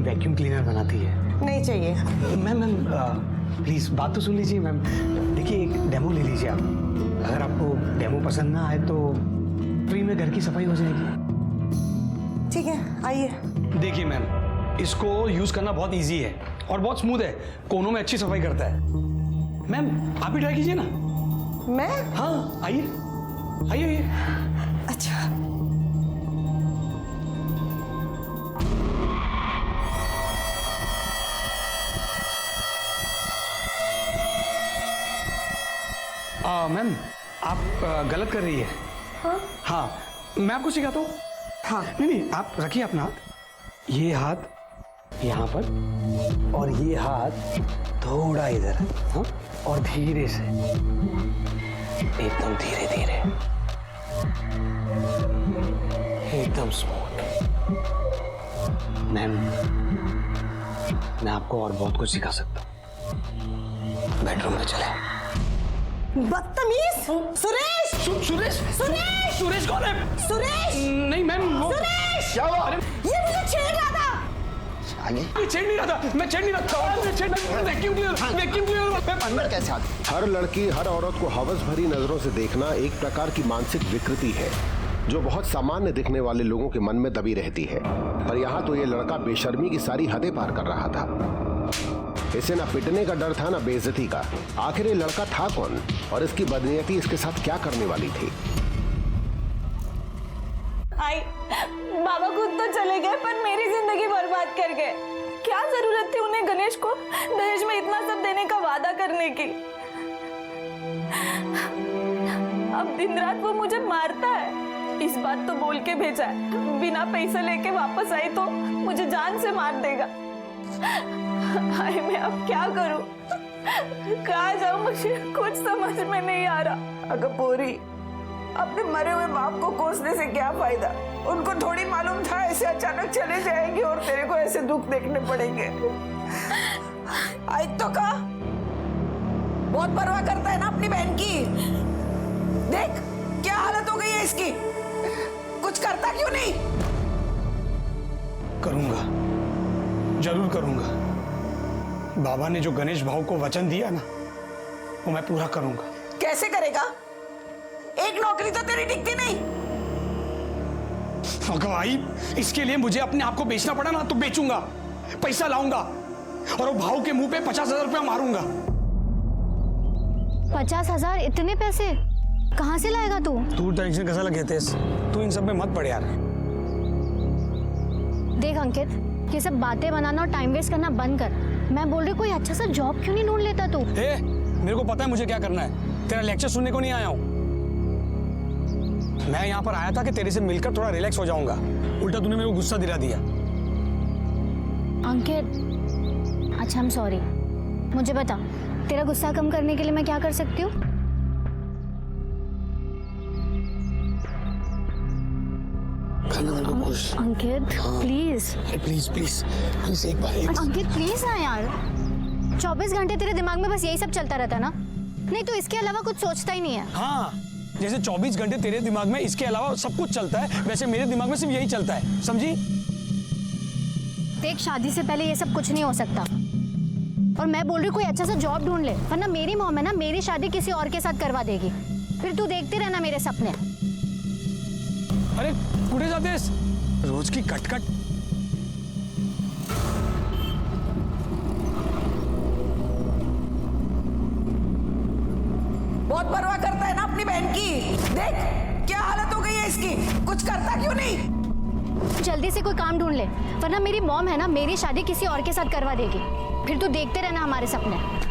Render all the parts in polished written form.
Vacuum cleaner बनाती है। नहीं चाहिए। मैम प्लीज बात तो सुन लीजिए मैम। देखिए एक डेमो ले लीजिए आप। अगर आपको डेमो पसंद ना आए तो फ्री में घर की सफाई हो जाएगी। ठीक है, आइए। देखिए मैम, इसको यूज करना बहुत इजी है और बहुत स्मूथ है, कोनों में अच्छी सफाई करता है। मैम आप भी ट्राई कीजिए ना। मैं? हाँ आइए आइए आइए। अच्छा। मैम आप गलत कर रही है। हाँ? हाँ मैं आपको सिखाता हूँ। हाँ। नहीं आप रखिए अपना हाथ, ये हाथ यहाँ पर और ये हाथ थोड़ा इधर। हाँ और धीरे से, एकदम धीरे धीरे, एकदम स्मूथ। मैम मैं आपको और बहुत कुछ सिखा सकता हूँ। बेडरूम में चले। बदतमीज! सुरेश! सुरेश! सुरेश! सुरेश कौन है? सुरेश! नहीं मैम वो सुरेश! क्या हुआ? ये मुझे छेड़ रहा था। मैं छेड़ नहीं रहा था, मैं छेड़ नहीं रहा था, वैक्यूम क्लीनर अंदर कैसे आ गए? हर लड़की हर औरत को हवस भरी नजरों से देखना एक प्रकार की मानसिक विकृति है जो बहुत सामान्य दिखने वाले लोगों के मन में दबी रहती है। पर यहाँ तो ये लड़का बेशर्मी की सारी हदें पार कर रहा था। इसे ना पिटने का डर था ना बेइज्जती का। आखिर ये लड़का था कौन और इसकी बदनीयती इसके साथ क्या करने वाली थी? आई बाबा खुद तो चले गए पर मेरी जिंदगी बर्बाद कर गए। क्या जरूरत थी उन्हें गणेश को दहेज में इतना सब देने का वादा करने की। अब दिन रात वो मुझे मारता है। इस बात तो बोल के भेजा है, बिना पैसे लेके वापस आई तो मुझे जान से मार देगा। हाय मैं अब क्या करूं, कहाँ जाऊं, मुझे कुछ समझ में नहीं आ रहा। अगर पूरी अपने मरे हुए बाप को कोसने से क्या फायदा? उनको थोड़ी मालूम था ऐसे अचानक चले जाएंगे और तेरे को ऐसे दुख देखने पड़ेंगे। आज तो कहा बहुत परवाह करता है ना अपनी बहन की। देख क्या हालत हो गई है इसकी। कुछ करता क्यों नहीं? करूंगा, जरूर करूंगा। बाबा ने जो गणेश भाव को वचन दिया ना वो मैं पूरा करूंगा। कैसे करेगा? एक नौकरी तो तेरी टिकती नहीं। भाई इसके लिए मुझे अपने आप को बेचना पड़ा ना तो बेचूंगा, पैसा लाऊंगा और वो भाव के मुंह पे 50,000 रुपया मारूंगा। 50,000? इतने पैसे कहां से लाएगा तू? तू टेंशन कैसा लगे थे? तू इन सब में मत पड़ यार। देख अंकित, ये सब बातें बनाना और टाइम वेस्ट करना बंद कर। मैं बोल रही कोई अच्छा सा जॉब क्यों नहीं ढूंढ लेता तू? मेरे को पता है मुझे क्या करना है। तेरा लेक्चर सुनने को नहीं आया हूं मैं। यहाँ पर आया था कि तेरे से मिलकर थोड़ा रिलैक्स हो जाऊंगा। उल्टा तूने मेरे को गुस्सा दिला दिया। अंकित अच्छा आई एम सॉरी। मुझे बता तेरा गुस्सा कम करने के लिए मैं क्या कर सकती हूँ? अंकित प्लीज प्लीज प्लीज प्लीज एक बार अंकित प्लीज ना यार। 24 घंटे तेरे दिमाग में बस यही सब चलता रहता ना? नहीं तो इसके अलावा कुछ सोचता ही नहीं है? हाँ जैसे 24 घंटे तेरे दिमाग में इसके अलावा सब कुछ चलता है, वैसे मेरे दिमाग में सिर्फ यही चलता है, समझी? देख शादी से पहले ये सब कुछ नहीं हो सकता और मैं बोल रही कोई अच्छा सा जॉब ढूंढ ले, वरना मेरी मॉम है ना मेरी शादी किसी और के साथ करवा देगी। फिर तू देखते रहना मेरे सपने। अरे कुठे जातेस? रोज की कटकट। बहुत परवाह करता है ना अपनी बहन की। देख क्या हालत हो गई है इसकी। कुछ करता क्यों नहीं? जल्दी से कोई काम ढूंढ ले, वरना मेरी मॉम है ना मेरी शादी किसी और के साथ करवा देगी। फिर तू देखते रहना हमारे सपने।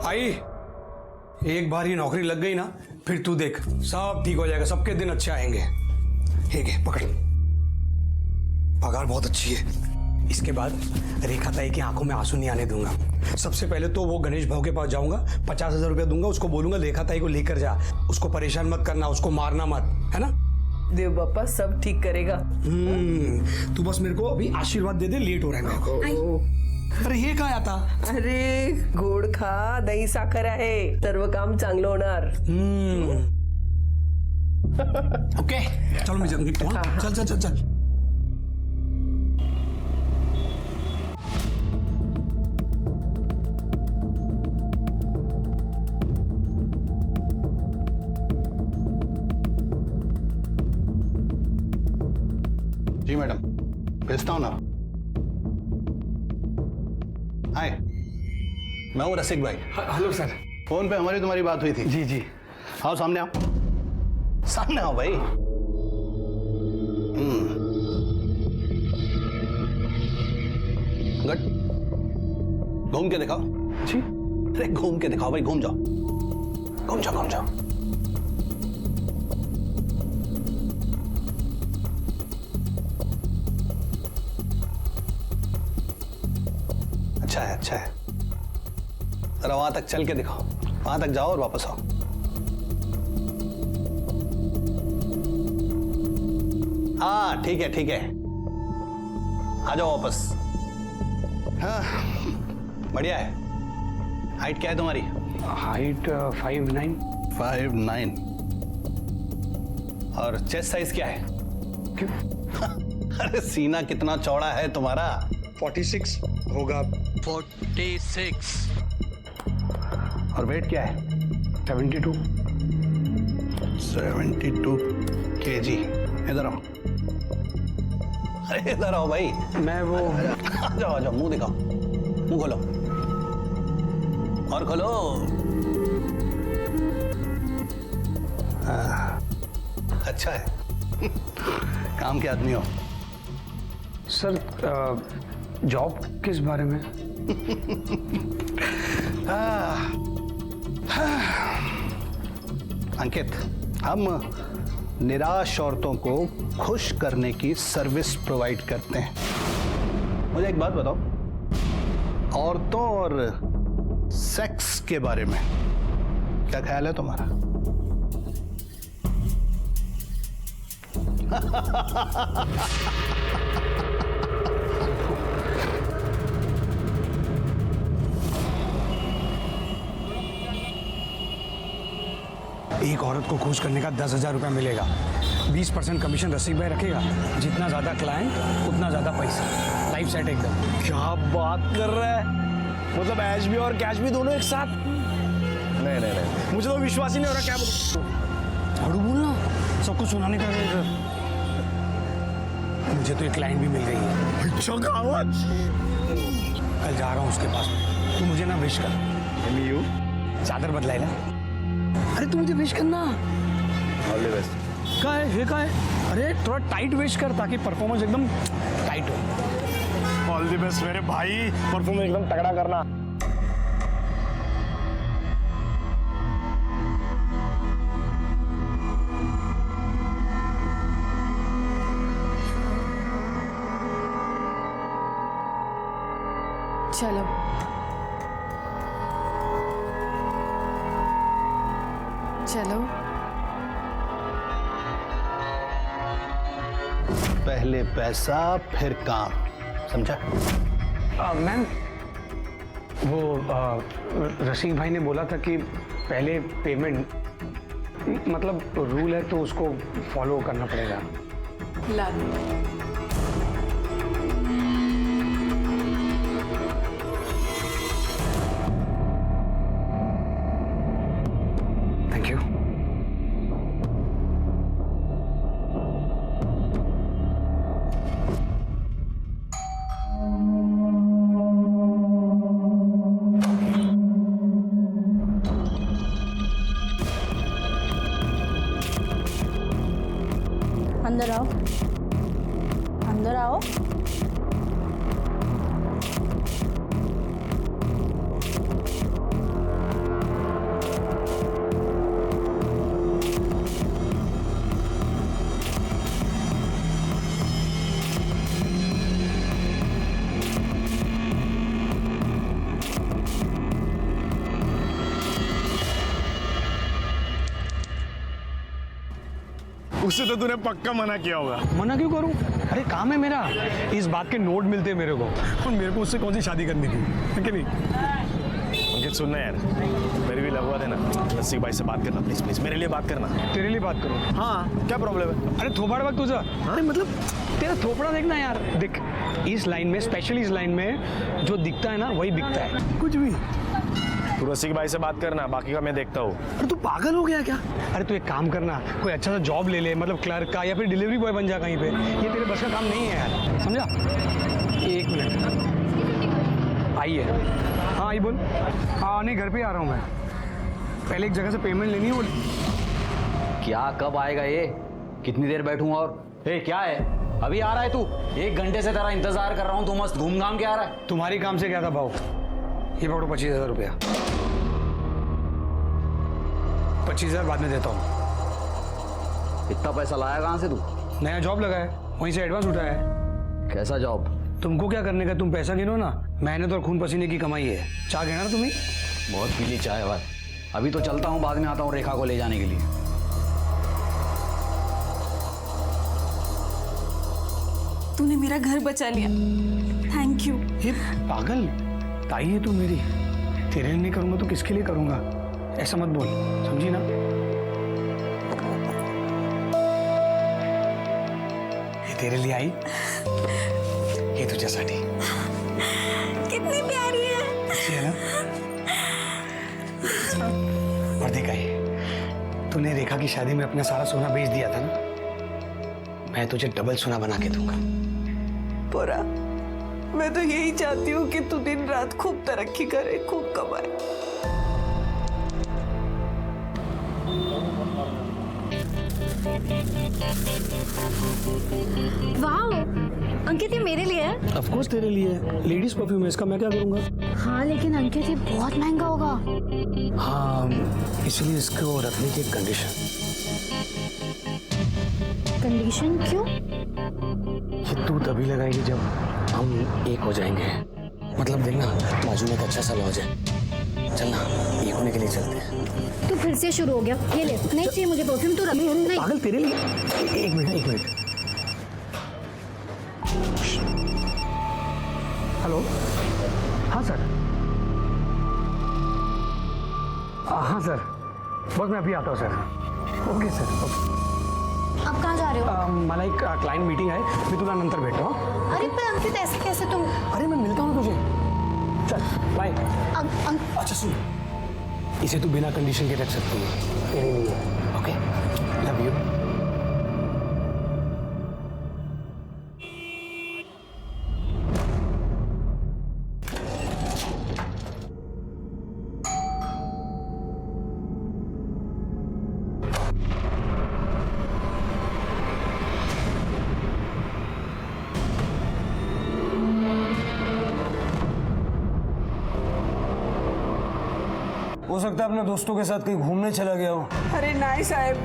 आई एक बार ही नौकरी लग गई ना फिर तू देख सब ठीक हो जाएगा, सबके दिन अच्छे आएंगे। ठीक है पकड़, पगार बहुत अच्छी है, इसके बाद रेखा ताई की आंखों में आंसू नहीं आने दूंगा। सबसे पहले तो वो गणेश भाव के पास जाऊंगा, 50,000 रुपया दूंगा, उसको बोलूंगा रेखा ताई को लेकर जा, उसको परेशान मत करना, उसको मारना मत, है ना? देव बापा सब ठीक करेगा। तू बस मेरे को अभी आशीर्वाद दे दे, लेट हो रहा है मेरे को। अरे हे काय आता? अरे गोड खा, दही साखर आहे, सर्व काम चांगलं होणार। ओके चलो मैं निकलता हूँ। चल चल चल चल। जी मैडम, भेजता हूँ ना। हाय, मैं हूँ रसिक भाई। Hello sir. फोन पे हमारी तुम्हारी बात हुई थी। जी जी। आओ सामने आओ, सामने आओ भाई। गुड, घूम के दिखाओ। जी। अरे घूम के दिखाओ भाई, घूम जाओ, घूम जाओ, घूम जाओ। अच्छा है, अच्छा है। जरा वहां तक चल के दिखाओ, वहां तक जाओ और वापस आओ। हाँ ठीक है, ठीक है, आ जाओ वापस। हाँ बढ़िया है। हाइट क्या है तुम्हारी? हाइट 5'9". 5'9". और चेस्ट साइज क्या है? क्यों? अरे सीना कितना चौड़ा है तुम्हारा? 46 होगा। 46। और वेट क्या है? 72। 72 kg। इधर आओ, अरे इधर आओ भाई। मैं वो आ जाओ, आ जाओ, मुंह दिखाओ, मुंह खोलो और खोलो। अच्छा है। काम के आदमी हो। सर जॉब किस बारे में? अंकित, हम निराश औरतों को खुश करने की सर्विस प्रोवाइड करते हैं। मुझे एक बात बताओ, औरतों और सेक्स के बारे में क्या ख्याल है तुम्हारा? एक औरत को खुश करने का 10,000 रुपया मिलेगा। 20% कमीशन रसिक भाई रखेगा। जितना ज्यादा क्लाइंट उतना ज्यादा पैसा। लाइफ सेट एकदम। क्या बात कर रहा है? मतलब ऐश भी और कैश भी दोनों एक साथ? नहीं नहीं नहीं, मुझे तो विश्वास ही नहीं हो रहा। क्या बोलूं? बड़ू बोलना, सबको सुनाने का। मुझे तो एक क्लाइंट भी मिल गई है। अच्छा कहावत। कल जा रहा हूँ उसके पास। तू मुझे ना विश कर। यू चादर बदलाई ना। अरे तू मुझे विश करना। All the best. का है? ये का है? अरे थोड़ा टाइट विश कर ताकि परफॉर्मेंस एकदम टाइट हो। ऑल द बेस्ट मेरे भाई, परफॉर्मेंस एकदम तगड़ा करना। चलो चलो। पहले पैसा फिर काम, समझा? मैम वो रसिक भाई ने बोला था कि पहले पेमेंट, मतलब रूल है तो उसको फॉलो करना पड़ेगा। ला थैंक यू। अंदर आओ, अंदर आओ। से तो तूने पक्का मना किया होगा। मना क्यों करूं? अरे काम है मेरा, इस बात के नोट मिलते हैं मेरे को। और मेरे को उससे कौन सी शादी करनी थी, है कि नहीं? अंकित सुनना यार, मेरी भी लगवा देना। रसिक भाई से बात करना प्लीज प्लीज, मेरे लिए बात करना। तेरे लिए बात करूं? हाँ, क्या प्रॉब्लम है? अरे थोपड़ वक्त तुझा, अरे मतलब तेरा थोपड़ा देखना यार। देख इस लाइन में, स्पेशली इस लाइन में जो दिखता है ना वही बिकता है। कुछ भी। तू रसिक भाई से बात करना, बाकी का मैं देखता हूँ। अरे तू पागल हो गया क्या? अरे तू एक काम करना, कोई अच्छा सा जॉब ले ले, मतलब क्लर्क का या फिर डिलीवरी बॉय बन जा कहीं पे। ये तेरे बस का काम नहीं है यार, समझा? एक मिनट, आइए। हाँ आई बोल। हाँ नहीं, घर पे आ रहा हूँ मैं। पहले एक जगह से पेमेंट लेनी है वो। क्या कब आएगा ये? कितनी देर बैठूं? और क्या है, अभी आ रहा है तू? 1 घंटे से तेरा इंतजार कर रहा हूं, तू मस्त घूम घाम के आ रहा है। तुम्हारी काम से क्या था भाव? ये पकड़ो 25,000 रुपया। 25,000 बाद में देता हूँ। इतना पैसा लाया कहाँ से तू? नया जॉब लगा है, वहीं से एडवांस उठाया है। कैसा जॉब? तुमको क्या करने का, तुम पैसा गिनो ना, मेहनत और खून पसीने की कमाई है। चाह गिना ना तुम्हें? बहुत पीली चाय भाई। अभी तो चलता हूँ, बाद में आता हूँ रेखा को ले जाने के लिए। तूने मेरा घर बचा लिया, थैंक यू। ये पागल ताई है तू मेरी, तेरे लिए नहीं करूंगा तो किसके लिए करूंगा? ऐसा मत बोल, समझी ना? ये तेरे लिए आई, ये तुझ्यासाठी। कितनी प्यारी है। अच्छी है ना? और देखा तूने रेखा की शादी में अपना सारा सोना बेच दिया था ना, मैं तुझे डबल सोना बना के दूंगा। पोरा, मैं तो यही चाहती हूँ कि तू दिन रात खूब तरक्की करे, खूब कमाए। वाह अंकित, ये मेरे लिए है। ऑफ कोर्स तेरे लिए, लेडीज परफ्यूम है इसका, मैं क्या करूंगा? हाँ लेकिन अंकित ये बहुत महंगा होगा। हाँ इसलिए इसको रखने की कंडीशन। कंडीशन क्यों? ये तू तभी लगाएगी जब हम एक हो जाएंगे। मतलब देखना, बाजू में एक अच्छा सा लॉज है, चलना एक होने के लिए चलते हैं। तो फिर से शुरू हो गया। ये ले, नहीं चाहिए मुझे परफ्यूम, तो नहीं। पागल तेरे लिए। एक मिनट। हेलो, हाँ सर। हाँ सर, बस मैं अभी आता हूँ सर। Okay sir, okay. आप कहाँ जा रहे हो? मला एक क्लाइंट मीटिंग आहे, मी तुला नंतर भेटतो। हाँ? अरे पर अंकित ऐसे कैसे तुम? अरे मैं मिलता हूँ तुझे, चल बाय। अच्छा सुन, इसे तू बिना कंडीशन के रख सकती है, तेरे लिए। Okay, love you. हो सकता है अपने दोस्तों के साथ कहीं घूमने चला गया हो। अरे नहीं साहब,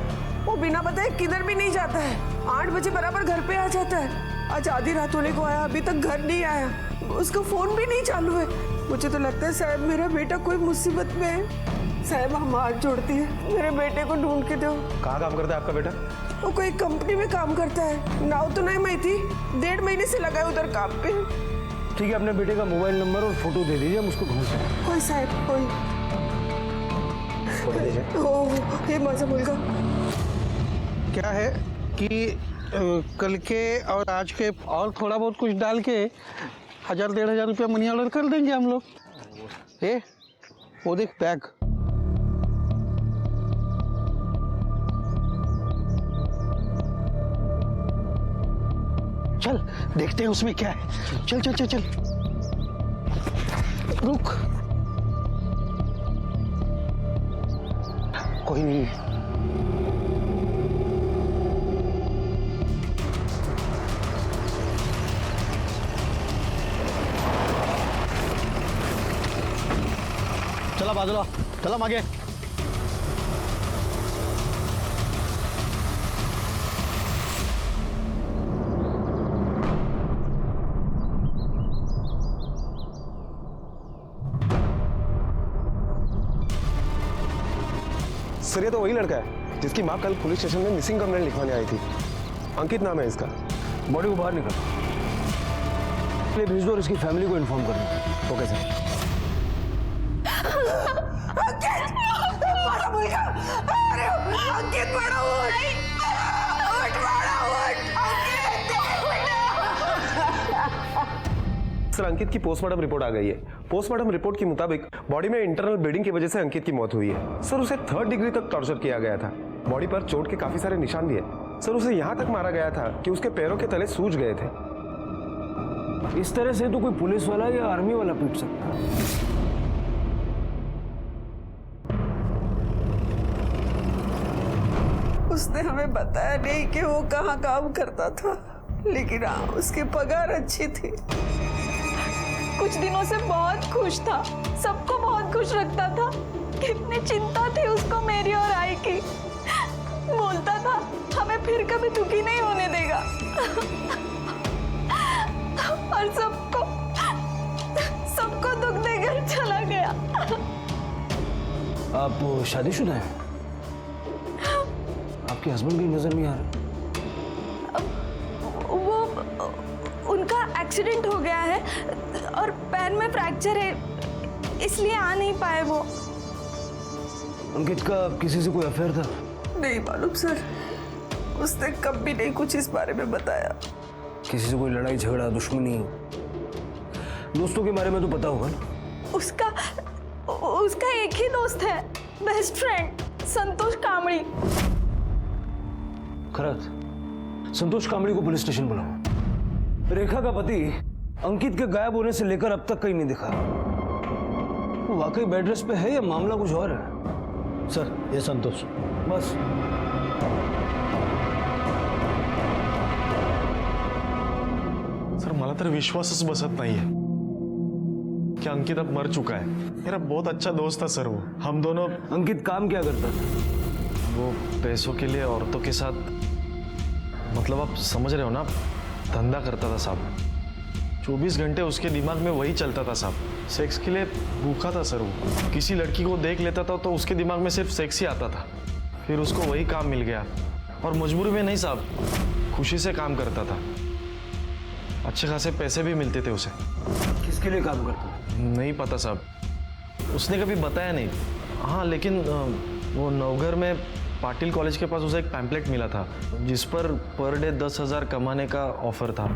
वो बिना बताए किधर भी नहीं जाता है। 8 बजे बराबर घर पे आ जाता है। आज आधी रात होने को आया, अभी तक घर नहीं आया। उसका फोन भी नहीं चालू है। मुझे तो लगता है साहब मेरा बेटा कोई मुसीबत में है। साहब हम हाथ जोड़ती है, मेरे बेटे को ढूंढ के दो। कहाँ काम करता है आपका बेटा? वो कोई कंपनी में काम करता है, नाव तो नहीं मैं थी। 1.5 महीने से लगा है उधर काम पे। ठीक है, अपने बेटे का मोबाइल नंबर और फोटो दे दीजिए, हम उसको ढूंढते हैं। कोई साहब कोई। हे माझा मुलगा। क्या है कि कल के और आज के और थोड़ा बहुत कुछ डाल के 1,000-1,500 रुपया मनी ऑर्डर कर देंगे हम लोग। वो देख बैग। चल देखते हैं उसमें क्या है। चल चल चल चल, रुक। कोई नहीं है। चला बाजूला, चला मागे। सर ये तो वही लड़का है। जिसकी माँ कल पुलिस स्टेशन में मिसिंग कंप्लेंट लिखवाने आई थी। अंकित नाम है इसका। बॉडी को बाहर निकल, ले भेज दो और इसकी फैमिली को इन्फॉर्म कर दो। Okay sir. बड़ा मुलगा, अरे अंकित बड़ा उठ, बड़ा उठ, सर अंकित की पोस्टमार्टम रिपोर्ट आ गई है। पोस्टमार्टम रिपोर्ट के मुताबिक बॉडी में इंटरनल ब्लीडिंग की वजह से अंकित की मौत हुई है। सर उसे 3rd डिग्री तक टॉर्चर किया गया था। बॉडी पर चोट के काफी सारे निशान भी है। सर उसे यहां तक मारा गया था कि उसके पैरों के तले सूज गए थे। इस तरह से तो कोई पुलिस वाला या आर्मी वाला पीट सकता है। उसने हमें बताया नहीं कि वो कहाँ काम करता था, लेकिन हाँ उसकी पगार अच्छी थी। कुछ दिनों से बहुत खुश था, सबको बहुत खुश रखता था। कितनी चिंता थी उसको मेरी और आई की। बोलता था हमें फिर कभी दुखी नहीं होने देगा। और सबको दुख देकर चला गया। आप शादीशुदा हैं? आपके हस्बैंड की नजर नहीं आ रहा। वो उनका एक्सीडेंट हो गया है और पैर में फ्रैक्चर है, इसलिए आ नहीं पाए वो। अंकित का किसी से कोई अफेयर था? नहीं मालूम सर, उसने कभी नहीं कुछ इस बारे में बताया। किसी से कोई लड़ाई झगड़ा दुश्मनी? दोस्तों के बारे में तो पता होगा ना? उसका एक ही दोस्त है, बेस्ट फ्रेंड, संतोष कामड़ी। खरत, संतोष कामड़ी को पुलिस स्टेशन बुलाओ। रेखा का पति अंकित के गायब होने से लेकर अब तक कहीं नहीं दिखा। वो वाकई बेड रेस्ट पे है या मामला कुछ और है? सर ये संतोष। बस सर मला तर विश्वासच बसत नाहीये कि अंकित अब मर चुका है। मेरा बहुत अच्छा दोस्त था सर वो। हम दोनों। अंकित काम क्या करता था? वो पैसों के लिए औरतों के साथ, मतलब आप समझ रहे हो ना, धंधा करता था साहब। 24 घंटे उसके दिमाग में वही चलता था साहब। सेक्स के लिए भूखा था सर वो। किसी लड़की को देख लेता था तो उसके दिमाग में सिर्फ सेक्स ही आता था। फिर उसको वही काम मिल गया और मजबूरी में नहीं साहब, खुशी से काम करता था। अच्छे खासे पैसे भी मिलते थे उसे। किसके लिए काम करता? नहीं पता साहब, उसने कभी बताया नहीं। हाँ लेकिन वो नवघर में पाटिल कॉलेज के पास उसे एक पैम्पलेट मिला था जिस पर डे 10,000 कमाने का ऑफर था।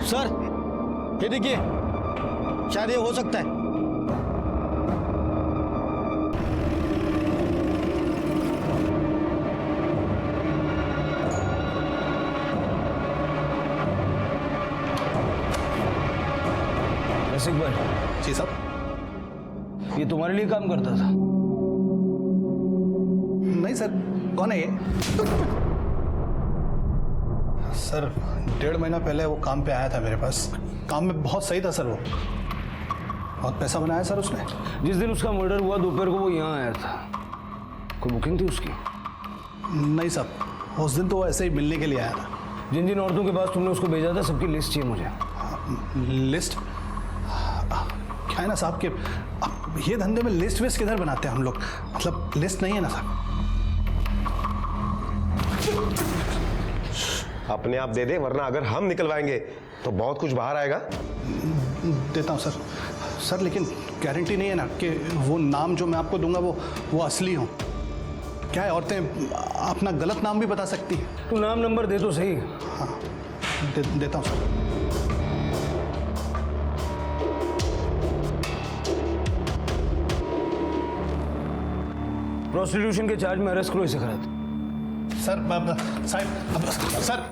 सर ये देखिए, शायद ये हो सकता है। रसिक भाई। जी साहब। ये तुम्हारे लिए काम करता था? नहीं सर, कौन है ये? सर 1.5 महीना पहले वो काम पे आया था मेरे पास। काम में बहुत सही था सर, वो बहुत पैसा बनाया सर उसने। जिस दिन उसका मर्डर हुआ दोपहर को वो यहाँ आया था। कोई बुकिंग थी उसकी? नहीं साहब, उस दिन तो वो ऐसे ही मिलने के लिए आया था। जिन जिन औरतों के पास तुमने उसको भेजा था सबकी लिस्ट चाहिए मुझे। लिस्ट? क्या है ना साहब कि अब ये धंधे में लिस्ट वेस्ट किधर बनाते हैं हम लोग, मतलब लिस्ट नहीं है ना साहब। अपने आप दे दे, वरना अगर हम निकलवाएंगे तो बहुत कुछ बाहर आएगा। देता हूँ सर। सर लेकिन गारंटी नहीं है ना कि वो नाम जो मैं आपको दूंगा वो असली हो। क्या है, औरतें अपना गलत नाम भी बता सकती हैं। तू नाम नंबर दे तो सही। हाँ देता हूँ सर। प्रोस्टिट्यूशन के चार्ज में अरेस्ट करो इसे। खरत सर साहब, सर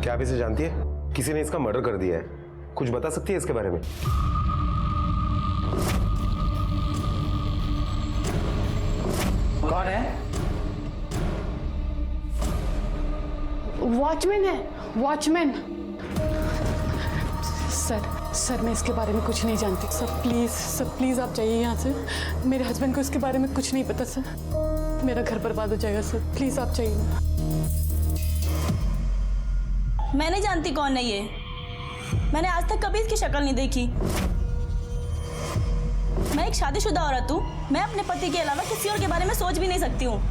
क्या आप इसे जानती है? किसी ने इसका मर्डर कर दिया है। कुछ बता सकती है इसके बारे में? वॉचमैन है, वॉचमैन। सर मैं इसके बारे में कुछ नहीं जानती। सर प्लीज आप जाइए यहाँ से। मेरे हस्बैंड को इसके बारे में कुछ नहीं पता सर। मेरा घर बर्बाद हो जाएगा सर, प्लीज आप जाइए। मैं नहीं जानती कौन है ये। मैंने आज तक कभी इसकी शक्ल नहीं देखी। मैं एक शादीशुदा औरत हूँ। मैं अपने पति के अलावा किसी और के बारे में सोच भी नहीं सकती हूँ।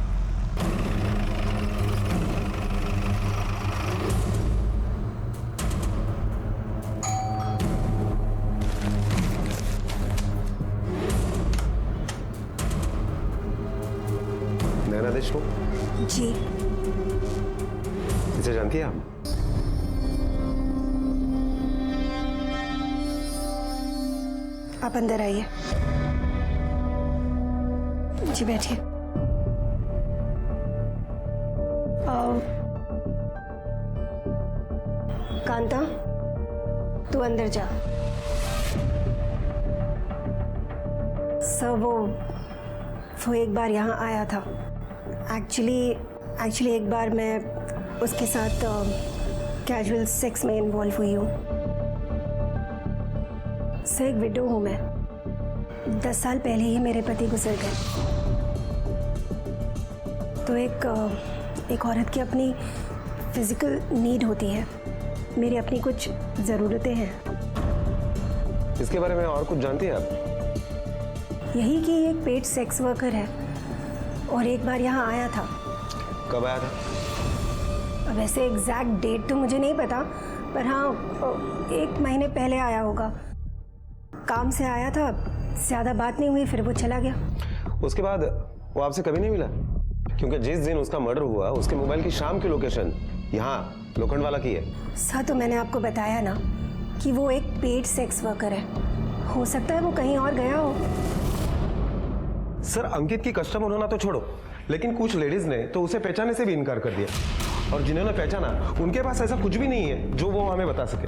नैना देशमुख जी। इसे जानती है आप? आप अंदर आइए। जी बैठिए। कांता, तू अंदर जा। सर वो एक बार यहाँ आया था। एक्चुअली एक बार मैं उसके साथ कैजुअल सेक्स में इन्वॉल्व हुई हूँ। सर एक विडो हूँ मैं। 10 साल पहले ही मेरे पति गुजर गए। तो एक औरत की अपनी फिजिकल नीड होती है। मेरी अपनी कुछ ज़रूरतें हैं। इसके बारे में और कुछ जानती हैं आप? यही कि एक पेड सेक्स वर्कर है और एक बार यहाँ आया था। कब आया था? वैसे एग्जैक्ट डेट तो मुझे नहीं पता, पर हाँ 1 महीने पहले आया होगा। काम से आया था, ज़्यादा बात नहीं हुई, फिर वो चला गया। उसके बाद वो आपसे कभी नहीं मिला? क्योंकि जिस दिन उसका मर्डर हुआ उसके मोबाइल की शाम की लोकेशन यहाँ लोखंडवाला की है। सर तो मैंने आपको बताया ना कि वो एक पेड सेक्स वर्कर है। हो सकता है वो कहीं और गया हो। सर अंकित की कस्टमर होना तो छोड़ो, लेकिन कुछ लेडीज ने तो उसे पहचानने से भी इनकार कर दिया, और जिन्होंने पहचाना उनके पास ऐसा कुछ भी नहीं है जो वो हमें बता सके।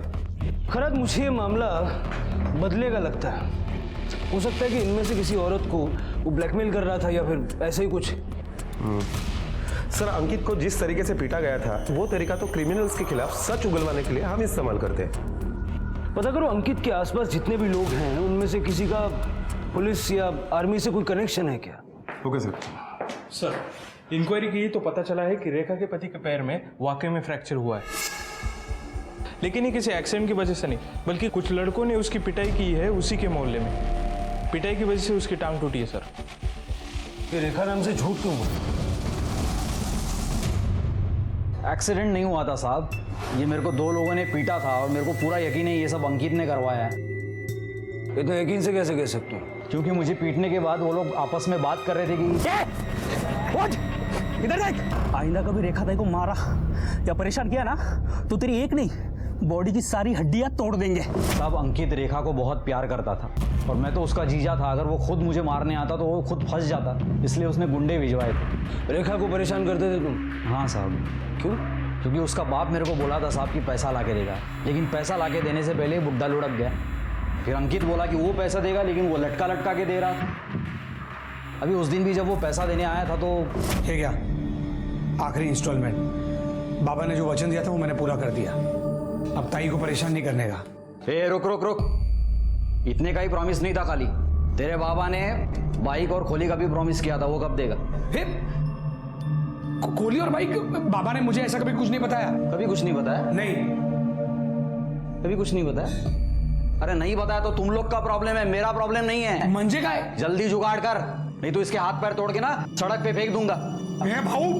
खैर मुझे ये मामला बदलेगा लगता है। हो सकता है कि इनमें से किसी औरत को वो ब्लैकमेल कर रहा था या फिर ऐसे ही कुछ। सर अंकित को जिस तरीके से पीटा गया था वो तरीका तो क्रिमिनल्स के खिलाफ सच उगलवाने के लिए हम इस्तेमाल करते हैं। पता करो अंकित के आसपास जितने भी लोग हैं उनमें से किसी का पुलिस या आर्मी से कोई कनेक्शन है क्या? Okay sir. सर इंक्वायरी की तो पता चला है कि रेखा के पति के पैर में वाकई में फ्रैक्चर हुआ है, लेकिन ये किसी एक्सीडेंट की वजह से नहीं, बल्कि कुछ लड़कों ने उसकी पिटाई की है उसी के मोहल्ले में। पिटाई की वजह से उसकी टांग टूटी है सर। ये रेखा नाम से झूठ क्यों बोल? एक्सीडेंट नहीं हुआ था साहब, ये मेरे को 2 लोगों ने पीटा था और मेरे को पूरा यकीन है ये सब अंकित ने करवाया है। इतना यकीन से कैसे कह सकते हो? क्योंकि मुझे पीटने के बाद वो लोग आपस में बात कर रहे थे कि इधर देख, आइंदा कभी रेखा ताई को मारा या परेशान किया ना तो तेरी एक नहीं बॉडी की सारी हड्डियां तोड़ देंगे। साहब अंकित रेखा को बहुत प्यार करता था और मैं तो उसका जीजा था। अगर वो खुद मुझे मारने आता तो वो खुद फंस जाता, इसलिए उसने गुंडे भिजवाए थे। रेखा को परेशान करते थे तुम? हाँ साहब। क्यों? क्योंकि उसका बाप मेरे को बोला था साहब कि पैसा ला के देगा, लेकिन पैसा ला के देने से पहले बुड्ढा लुढ़क गया। फिर अंकित बोला कि वो पैसा देगा, लेकिन वो लटका लटका के दे रहा था। अभी उस दिन भी जब वो पैसा देने आया था तो ये क्या आखिरी इंस्टॉलमेंट? बाबा ने जो वचन दिया था वो मैंने पूरा कर दिया। अब ताई को परेशान नहीं करने का। ए रुक रुक रुक, इतने का ही प्रॉमिस नहीं था खाली। तेरे बाबा ने बाइक और खोली का भी प्रॉमिस किया था, वो कब देगा? खोली और बाइक? बाबा ने मुझे ऐसा कभी कुछ नहीं बताया। कभी कुछ नहीं बताया? नहीं, कभी कुछ नहीं बताया। अरे नहीं बताया तो तुम लोग का प्रॉब्लम है, मेरा प्रॉब्लम नहीं है। मंजे का है। जल्दी जुगाड़ कर, नहीं तो इसके हाथ पैर तोड़ के ना सड़क पे फेंक दूंगा। भाऊ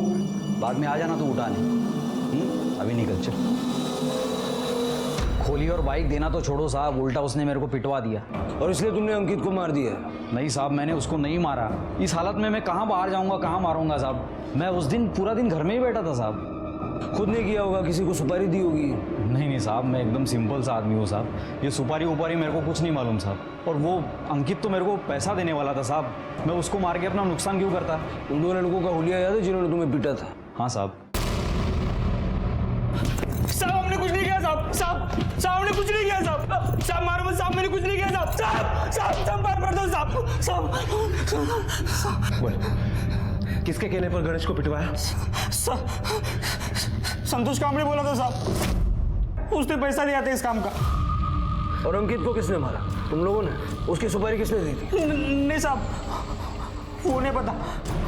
बाद में आ जाना तू उठाने। अभी निकल चल। खोली और बाइक देना तो छोड़ो साहब, उल्टा उसने मेरे को पिटवा दिया। और इसलिए तुमने अंकित को मार दिया? नहीं साहब, मैंने उसको नहीं मारा। इस हालत में मैं कहाँ बाहर जाऊंगा, कहाँ मारूंगा साहब? मैं उस दिन पूरा दिन घर में ही बैठा था साहब। खुद ने किया होगा, किसी को सुपारी दी होगी। नहीं साहब, मैं एकदम सिंपल सा आदमी हूँ साहब। ये सुपारी उपारी मेरे को कुछ नहीं मालूम साहब। और वो अंकित तो मेरे को पैसा देने वाला था साहब, मैं उसको मार के अपना नुकसान क्यों करता? उन 2 लड़कों का हुलिया याद है जिन्होंने तुम्हें पीटा था? हाँ साहब। साहब हमने कुछ नहीं किया साहब। साहब हमने कुछ नहीं किया साहब। साहब मारो मत साहब, मैंने कुछ नहीं किया साहब। साहब मार पड़ दो साहब। साहब किसके कहने पर गणेश को पिटवाया? संतोष कामड़ी बोला था साहब, उसने पैसा दिया था इस काम का। और अंकित को किसने मारा? तुम लोगों ने? उसकी सुपारी किसने दी थी? नहीं साहब, वो नहीं पता।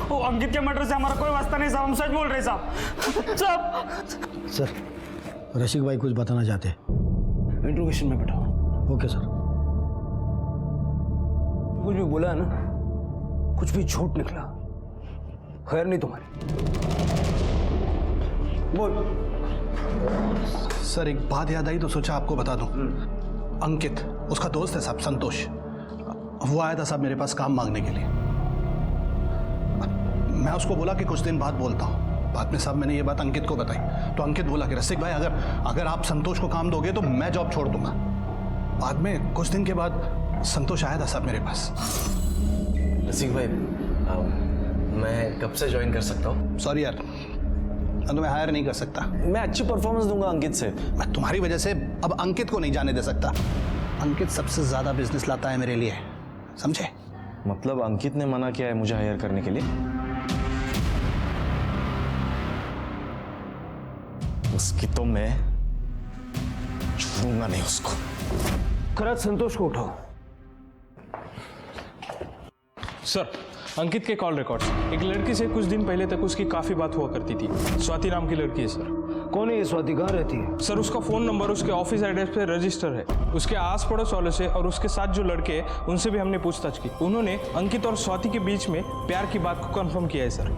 वो अंकित के मर्डर से हमारा कोई वास्ता नहीं साहब, हम सच बोल रहे साहब। साहब सर, रसिक भाई कुछ बताना चाहते हैं। इंट्रोगेशन में बैठाओ। Okay sir. कुछ भी बोला है ना, कुछ भी झूठ निकला, खैर नहीं तुम्हारी। बोल। सर एक बात याद आई तो सोचा आपको बता दूं। अंकित, उसका दोस्त है साहब संतोष, वो आया था साहब मेरे पास काम मांगने के लिए। मैं उसको बोला कि कुछ दिन बाद बोलता हूँ। बाद में साहब मैंने ये बात अंकित को बताई तो अंकित बोला कि रसिक भाई अगर आप संतोष को काम दोगे तो मैं जॉब छोड़ दूंगा। बाद में कुछ दिन के बाद संतोष आया था साहब मेरे पास। रसिक भाई, मैं कब से ज्वाइन कर सकता हूँ? सॉरी यार, मैं तुम्हें हायर नहीं कर सकता। मैं अच्छी परफॉर्मेंस दूंगा अंकित से। मैं तुम्हारी वजह से अब अंकित को नहीं जाने दे सकता। अंकित सबसे ज्यादा बिजनेस लाता है मेरे लिए, समझे? मतलब अंकित ने मना किया है मुझे हायर करने के लिए? उसकी तो मैं छोड़ूंगा नहीं उसको। खराज संतोष को उठाओ। सर, अंकित के कॉल रिकॉर्ड्स। एक लड़की से कुछ दिन पहले तक उसकी काफी बात हुआ करती थी। स्वाति नाम की लड़की है सर। कौन है ये स्वाति? कहाँ रहती है? सर उसका फोन नंबर उसके ऑफिस एड्रेस पे रजिस्टर है। उसके आस पड़ोस वालों से और उसके साथ जो लड़के हैं उनसे भी हमने पूछताछ की। उन्होंने अंकित और स्वाति के बीच में प्यार की बात को कंफर्म किया है सर।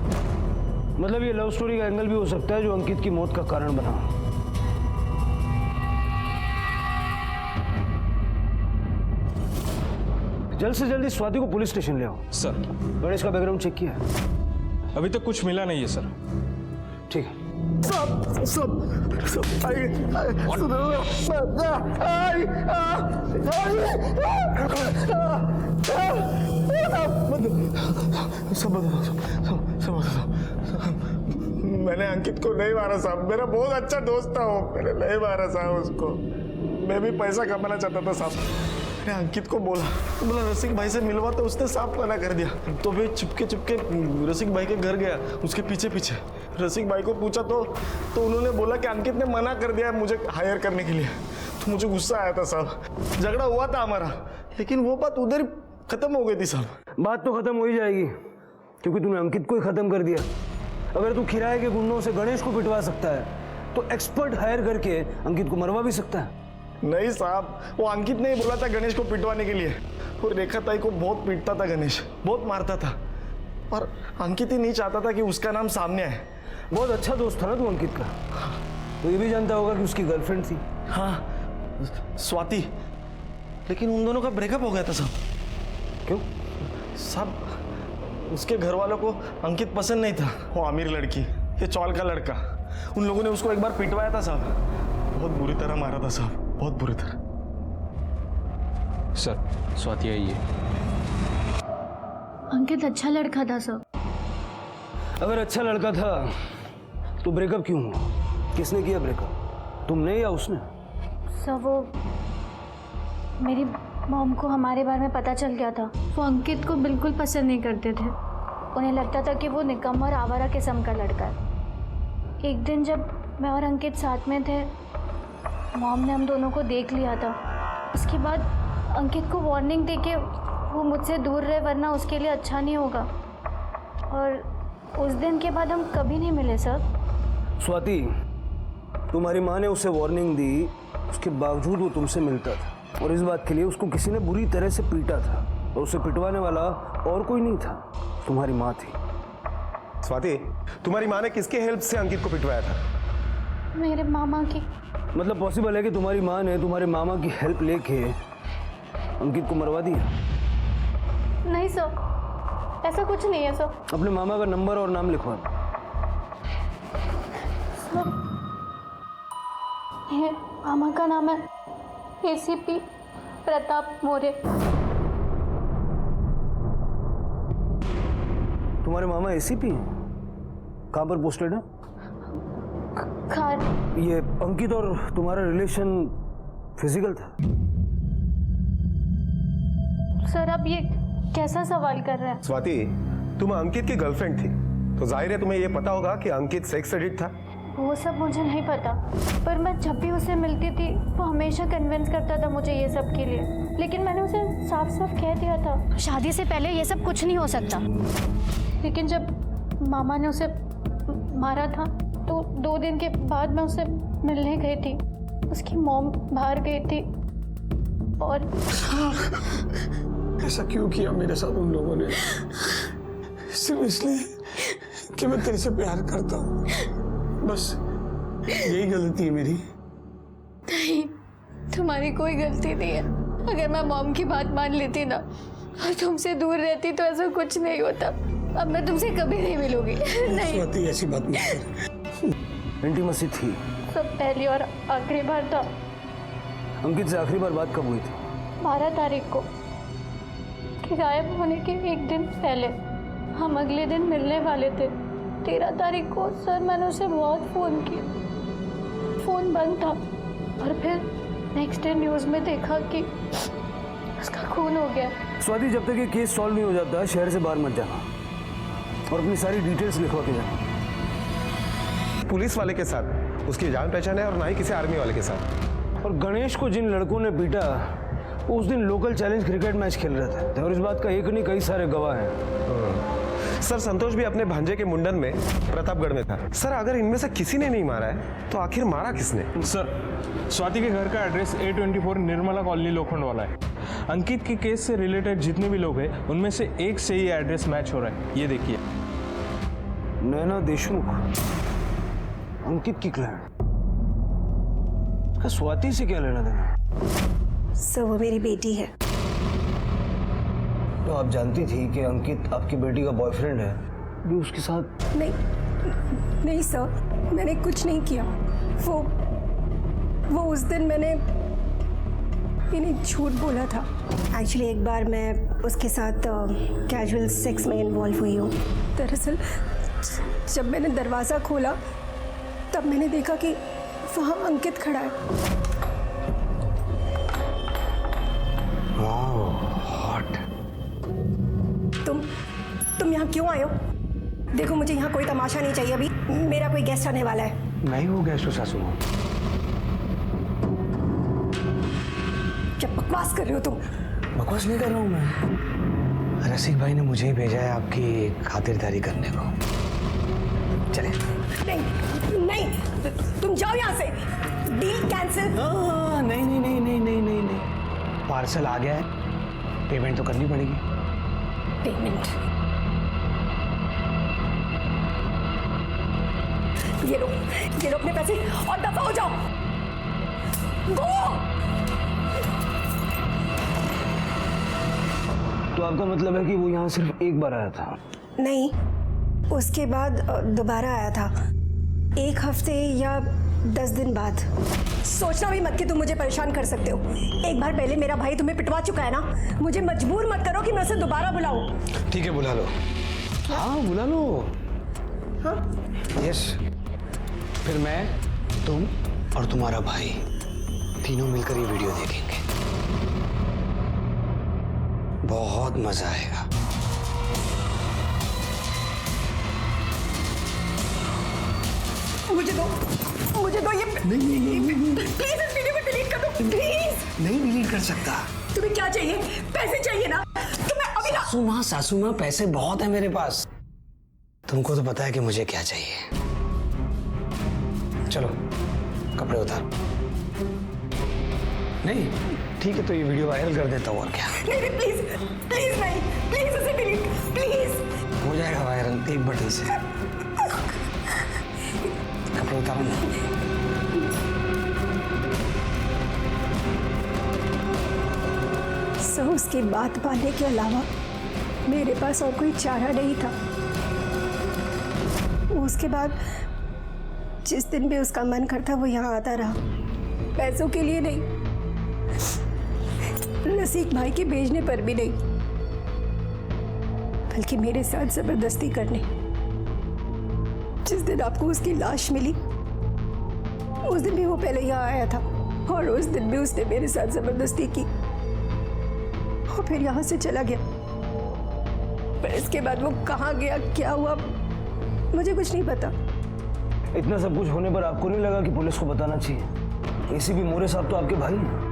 मतलब ये लव स्टोरी का एंगल भी हो सकता है जो अंकित की मौत का कारण बना। जल्द से जल्दी स्वाति को पुलिस स्टेशन ले आओ। सर, गणेश का बैकग्राउंड चेक किया? अभी तक कुछ मिला नहीं है सर। ठीक है। मैंने अंकित को नहीं मारा साहब, मेरा बहुत अच्छा दोस्त था वो। मैंने नहीं मारा साहब उसको, मैं भी पैसा कमाना चाहता था साहब। मैंने अंकित को बोला रसिक भाई से मिलवा, तो उसने साफ मना कर दिया। तो मैं चुपके रसिक भाई के घर गया, उसके पीछे पीछे। रसिक भाई को पूछा तो उन्होंने बोला कि अंकित ने मना कर दिया मुझे हायर करने के लिए। तो मुझे गुस्सा आया था साहब, झगड़ा हुआ था हमारा, लेकिन वो बात उधर खत्म हो गई थी साहब। बात तो खत्म हो ही जाएगी क्योंकि तूने अंकित को ही खत्म कर दिया। अगर तू किराए के गुंडों से गणेश को पिटवा सकता है तो एक्सपर्ट हायर करके अंकित को मरवा भी सकता है। नहीं साहब, वो अंकित ने ही बोला था गणेश को पिटवाने के लिए। और रेखा ताई को बहुत पीटता था गणेश, बहुत मारता था, और अंकित ही नहीं चाहता था कि उसका नाम सामने आए। बहुत अच्छा दोस्त था ना तू अंकित का। तो ये भी जानता होगा कि उसकी गर्लफ्रेंड थी। हाँ, स्वाति, लेकिन उन दोनों का ब्रेकअप हो गया था साहब। क्यों साहब? उसके घर वालों को अंकित पसंद नहीं था। वो अमीर लड़की, ये चौल का लड़का, उन लोगों ने उसको एक बार पिटवाया था साहब, बहुत बुरी तरह मारा था साहब, बहुत बुरी तरह। सर, स्वाति आई है। अंकित अच्छा लड़का था सर। अगर अच्छा लड़का था तो ब्रेकअप क्यों हुआ? किसने किया ब्रेकअप, तुमने या उसने? सर वो मेरी मॉम को हमारे बारे में पता चल गया था। वो अंकित को बिल्कुल पसंद नहीं करते थे। उन्हें लगता था कि वो निकम्मा और आवारा किस्म का लड़का है। एक दिन जब मैं और अंकित साथ में थे, मॉम ने हम दोनों को देख लिया था। उसके बाद अंकित को वार्निंग देके वो मुझसे दूर रहे, वरना उसके लिए अच्छा नहीं होगा। और उस दिन के बाद हम कभी नहीं मिले सर। स्वाति, तुम्हारी माँ ने उसे वार्निंग दी, उसके बावजूद वो तुमसे मिलता था, और इस बात के लिए उसको किसी ने बुरी तरह से पीटा था, और उसे पिटवाने वाला और कोई नहीं था, तुम्हारी माँ थी। स्वाति, तुम्हारी माँ ने किसके हेल्प से अंकित को पिटवाया था? मेरे मामा की। मतलब पॉसिबल है कि तुम्हारी माँ ने तुम्हारे मामा की हेल्प लेके अंकित को मरवा दिया? नहीं सर, ऐसा कुछ नहीं है सर। अपने मामा का नंबर और नाम लिखवा। ये मामा का नाम है एसीपी प्रताप मौर्य। तुम्हारे मामा एसीपी हैं? कहाँ पर पोस्टेड है? खान। ये अंकित और तुम्हारा रिलेशन फिजिकल था? सर आप ये कैसा सवाल कर रहे हैं? स्वाति, तुम अंकित की गर्लफ्रेंड थी, तो जाहिर है तुम्हें ये पता होगा कि अंकित सेक्स एडिक्ट था। वो सब मुझे नहीं पता, पर मैं जब भी उसे मिलती थी वो हमेशा कन्विंस करता था मुझे ये सब के लिए, लेकिन मैंने उसे साफ साफ कह दिया था शादी से पहले ये सब कुछ नहीं हो सकता। लेकिन जब मामा ने उसे मारा था तो 2 दिन के बाद मैं उसे मिलने गई थी। उसकी मॉम बाहर गई थी और ऐसा क्यों किया मेरे साथ उन लोगों ने? सिर्फ इसलिए कि मैं तेरे से प्यार करता हूँ, बस यही गलती है मेरी। नहीं, तुम्हारी कोई गलती नहीं है। अगर मैं मॉम की बात मान लेती ना और तुमसे दूर रहती तो ऐसा कुछ नहीं होता। अब मैं तुमसे कभी नहीं मिलूंगी। नहीं, ऐसी बात नहीं कर। इंटीमेसी थी। सब पहली और आखिरी बार था। अंकित से आखिरी बार बात कब हुई थी? 12 तारीख को, कि गायब होने के 1 दिन पहले। हम अगले दिन मिलने वाले थे। 13 तारीख को सर मैंने उसे बहुत फ़ोन किया, फ़ोन बंद था। और फिर नेक्स्ट डे न्यूज़ में देखा कि उसका खून हो गया। स्वाति, जब तक ये केस सॉल्व नहीं हो जाता शहर से बाहर मत जाना और अपनी सारी डिटेल्स लिखवा के जाना। पुलिस वाले के साथ उसकी जान पहचान है और ना ही किसी आर्मी वाले के साथ। और गणेश को जिन लड़कों ने पीटा वो उस दिन लोकल चैलेंज क्रिकेट मैच खेल रहे थे और इस बात का एक नहीं कई सारे गवाह हैं। सर, संतोष भी अपने भांजे के मुंडन में प्रतापगढ़ में था। सर, अगर इनमें से किसी ने नहीं मारा है तो आखिर मारा किसने? सर, स्वाति के घर का एड्रेस A24 निर्मला कॉलोनी लोखंड वाला है। अंकित के केस से रिलेटेड जितने भी लोग हैं उनमें से एक से ही एड्रेस मैच हो रहा है। ये देखिए, नैना देशमुख, अंकित की क्लाइंट। स्वाति से क्या लेना देना? सर, वो मेरी बेटी है। तो आप जानती थी कि अंकित आपकी बेटी का बॉयफ्रेंड है, भी उसके साथ? नहीं सर, मैंने कुछ नहीं किया। वो उस दिन मैंने इन्हें झूठ बोला था। एक्चुअली एक बार मैं उसके साथ कैजुअल सेक्स में इन्वॉल्व हुई हूँ। दरअसल जब मैंने दरवाज़ा खोला तब मैंने देखा कि वहाँ अंकित खड़ा है। हॉट। तुम यहाँ क्यों आए हो? देखो, मुझे यहाँ कोई तमाशा नहीं चाहिए। अभी मेरा कोई गेस्ट आने वाला है। मैं ही हूँ गेस्ट, सासू माँ। क्या बकवास कर रहे हो तुम? बकवास नहीं कर रहा हूँ मैं। रसिक भाई ने मुझे ही भेजा है आपकी खातिरदारी करने को। चले। नहीं, तुम जाओ यहाँ से। Deal cancel. नहीं। पार्सल आ गया है, पेमेंट तो करनी पड़ेगी। पेमेंट? ये लो अपने पैसे और दफा हो जाओ। गो। तो आपका मतलब है कि वो यहाँ सिर्फ एक बार आया था? नहीं, उसके बाद दोबारा आया था, 1 हफ्ते या 10 दिन बाद। सोचना भी मत कि तुम मुझे परेशान कर सकते हो। एक बार पहले मेरा भाई तुम्हें पिटवा चुका है ना। मुझे मजबूर मत करो कि मैं उसे दोबारा बुलाऊं। ठीक है, बुला लो। हाँ, बुला लो। हाँ? यस। फिर मैं, तुम और तुम्हारा भाई तीनों मिलकर ये वीडियो देखेंगे। बहुत मजा आएगा। मुझे दो ये। नहीं, प्लीज इस वीडियो को डिलीट कर दो, प्लीज। नहीं डिलीट कर सकता। तुम्हें क्या चाहिए? पैसे चाहिए ना? तुम्हें अभी सासू माँ पैसे बहुत है मेरे पास। तुमको तो पता है कि मुझे क्या चाहिए। चलो कपड़े उतार। नहीं, ठीक है, तो ये वीडियो वायरल कर देता हूँ और क्या। नहीं, प्लीज नहीं, प्लीज उसे डिलीट, प्लीज। हो जाएगा वायरल एक बटन से। कपड़े उतारो ना। सर, उसकी बात मानने के अलावा मेरे पास और कोई चारा नहीं था। उसके बाद जिस दिन भी उसका मन करता वो यहाँ आता रहा, पैसों के लिए नहीं, रसिक भाई के भेजने पर भी नहीं, बल्कि मेरे साथ जबरदस्ती करने। जिस दिन आपको उसकी लाश मिली उस दिन भी वो पहले यहाँ आया था और उस दिन भी उसने मेरे साथ जबरदस्ती की और फिर यहाँ से चला गया। पर इसके बाद वो कहाँ गया, क्या हुआ, मुझे कुछ नहीं पता। इतना सब कुछ होने पर आपको नहीं लगा कि पुलिस को बताना चाहिए? एसीपी मोरे साहब तो आपके भाई हैं।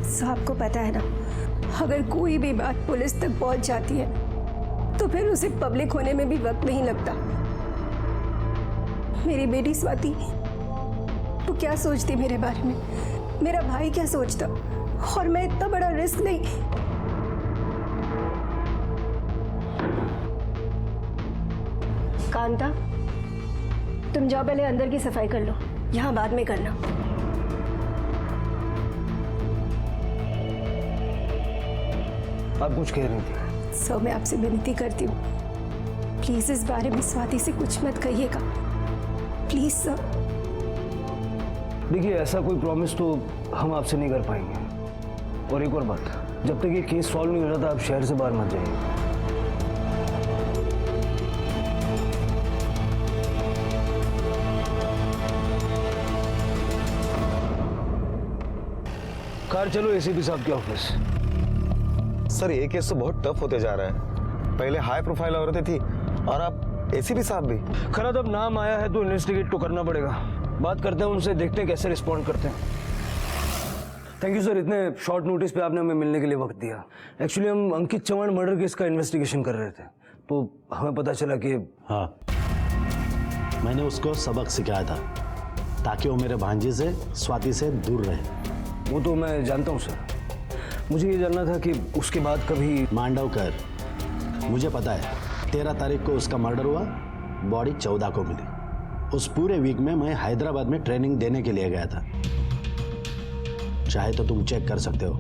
साहब को पता है ना, अगर कोई भी बात पुलिस तक पहुंच जाती है तो फिर उसे पब्लिक होने में भी वक्त नहीं लगता। मेरी बेटी स्वाति, वो क्या सोचती मेरे बारे में, मेरा भाई क्या सोचता, और मैं इतना बड़ा रिस्क नहीं। कांता, तुम जाओ, पहले अंदर की सफाई कर लो, यहाँ बाद में करना। आप कुछ कह रही थी? सर, मैं आपसे विनती करती हूँ, प्लीज इस बारे में स्वाति से कुछ मत कहिएगा, प्लीज सर। देखिए, ऐसा कोई प्रॉमिस तो हम आपसे नहीं कर पाएंगे। और एक और बात, जब तक ये केस सॉल्व नहीं हो रहा था, आप शहर से बाहर मत जाइए। कार चलो एसीपी साहब के ऑफिस। सर, ये केस तो बहुत टफ होते जा रहा है। पहले हाई प्रोफाइल औरतें थी और अब एसीपी साहब भी। खैर, अब नाम आया है तो इन्वेस्टिगेट तो करना पड़ेगा। बात करते हैं उनसे, देखते हैं कैसे रिस्पॉन्ड करते हैं। थैंक यू सर, इतने शॉर्ट नोटिस पे आपने हमें मिलने के लिए वक्त दिया। एक्चुअली हम अंकित चौहान मर्डर केस का इन्वेस्टिगेशन कर रहे थे, तो हमें पता चला कि हाँ, मैंने उसको सबक सिखाया था ताकि वो मेरे भांजे से, स्वाति से दूर रहे। वो तो मैं जानता हूँ सर, मुझे ये जानना था कि उसके बाद कभी मांडवकर, मुझे पता है 13 तारीख को उसका मर्डर हुआ, बॉडी 14 को मिली। उस पूरे वीक में मैं हैदराबाद में ट्रेनिंग देने के लिए गया था, चाहे तो तुम चेक कर सकते हो।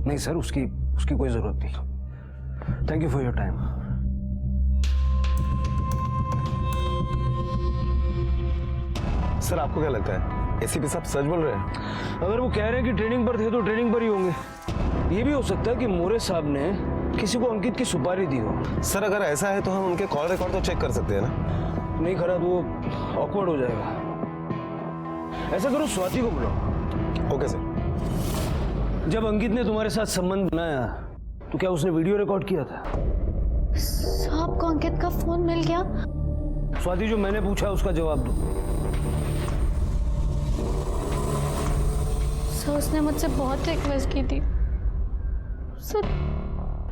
नहीं सर, उसकी कोई जरूरत नहीं। Thank you for your time. Sir, आपको क्या लगता है एसीपी साहब सच बोल रहे हैं? अगर वो कह रहे हैं कि ट्रेनिंग पर थे तो ट्रेनिंग पर ही होंगे। ये भी हो सकता है कि मोरे साहब ने किसी को अंकित की सुपारी दी हो। सर, अगर ऐसा है तो हम उनके कॉल रिकॉर्ड तो चेक कर सकते हैं ना? नहीं करा तो वो ऑकवर्ड हो जाएगा। ऐसा करो, स्वाति को बुलाओ। Okay sir. जब अंकित ने तुम्हारे साथ संबंध बनाया तो क्या उसने वीडियो रिकॉर्ड किया था? साहब को अंकित का फोन मिल गया? स्वाति, जो मैंने पूछा उसका जवाब दो। सर, उसने मुझसे बहुत रिक्वेस्ट की थी सर,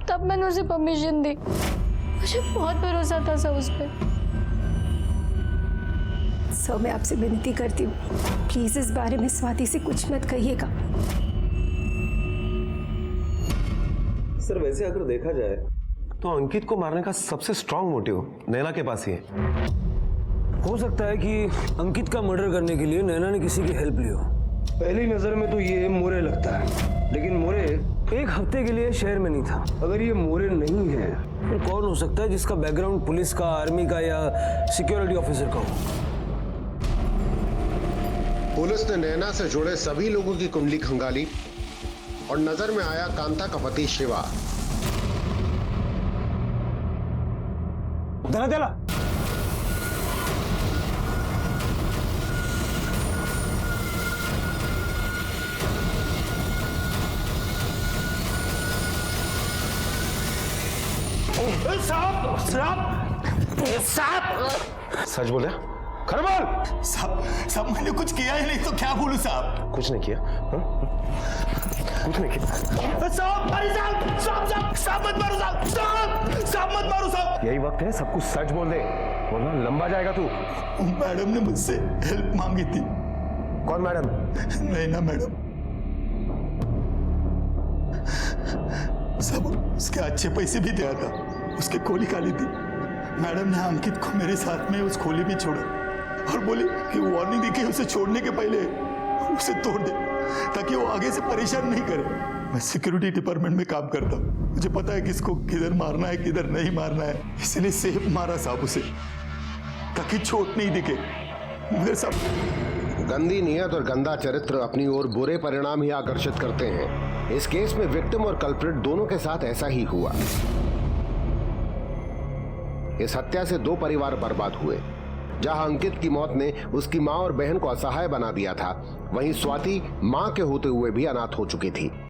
तब मैंने उसे परमिशन दी। मुझे बहुत भरोसा था सर उस पर। सर, मैं आपसे विनती करती हूँ, प्लीज इस बारे में स्वाति से कुछ मत कहिएगा। सर, वैसे अगर देखा जाए तो अंकित को मारने का सबसे स्ट्रांग मोटिव नैना के पास ही है। हो सकता है कि अंकित का मर्डर करने के लिए नैना ने किसी की हेल्प ली हो। पहली नजर में तो ये मोरे लगता है, लेकिन मोरे एक हफ्ते के लिए शहर में नहीं था। अगर ये मोरे नहीं है तो कौन हो सकता है जिसका बैकग्राउंड पुलिस का, आर्मी का या सिक्योरिटी ऑफिसर का हो? पुलिस ने नैना से जुड़े सभी लोगों की कुंडली खंगाली और नजर में आया कांता का पति शिवा। धनादेला, सच बोले? खबर बोल। साहब, मैंने कुछ किया ही नहीं तो क्या बोलूं साहब? कुछ नहीं किया। कुछ नहीं किया। साहब मत मारो साहब मत मारो साहब। यही वक्त है सब कुछ सच बोल दे, वरना लंबा जाएगा तू। मैडम ने मुझसे हेल्प मांगी थी। कौन मैडम? नैना मैडम। सब उसके अच्छे पैसे भी दिया था, उसके खोली खाली थी। मैडम ने अंकित को मेरे साथ में उस खोली में छोड़ा और बोली कि वार्निंग देके उसे छोड़ने के पहले उसे तोड़ दे ताकि वो आगे से परेशान नहीं करे। मैं सिक्योरिटी डिपार्टमेंट में काम करता हूँ, मुझे पता है किसको किधर मारना है किधर नहीं मारना है, इसलिए सेफ मारा साहब उसे ताकि चोट नहीं दिखे। मगर साहब, गंदी नियत और गंदा चरित्र अपनी ओर बुरे परिणाम ही आकर्षित करते हैं। इस केस में विक्टिम और कल्प्रिट दोनों के साथ ऐसा ही हुआ। इस हत्या से 2 परिवार बर्बाद हुए। जहां अंकित की मौत ने उसकी मां और बहन को असहाय बना दिया था, वहीं स्वाति मां के होते हुए भी अनाथ हो चुकी थी।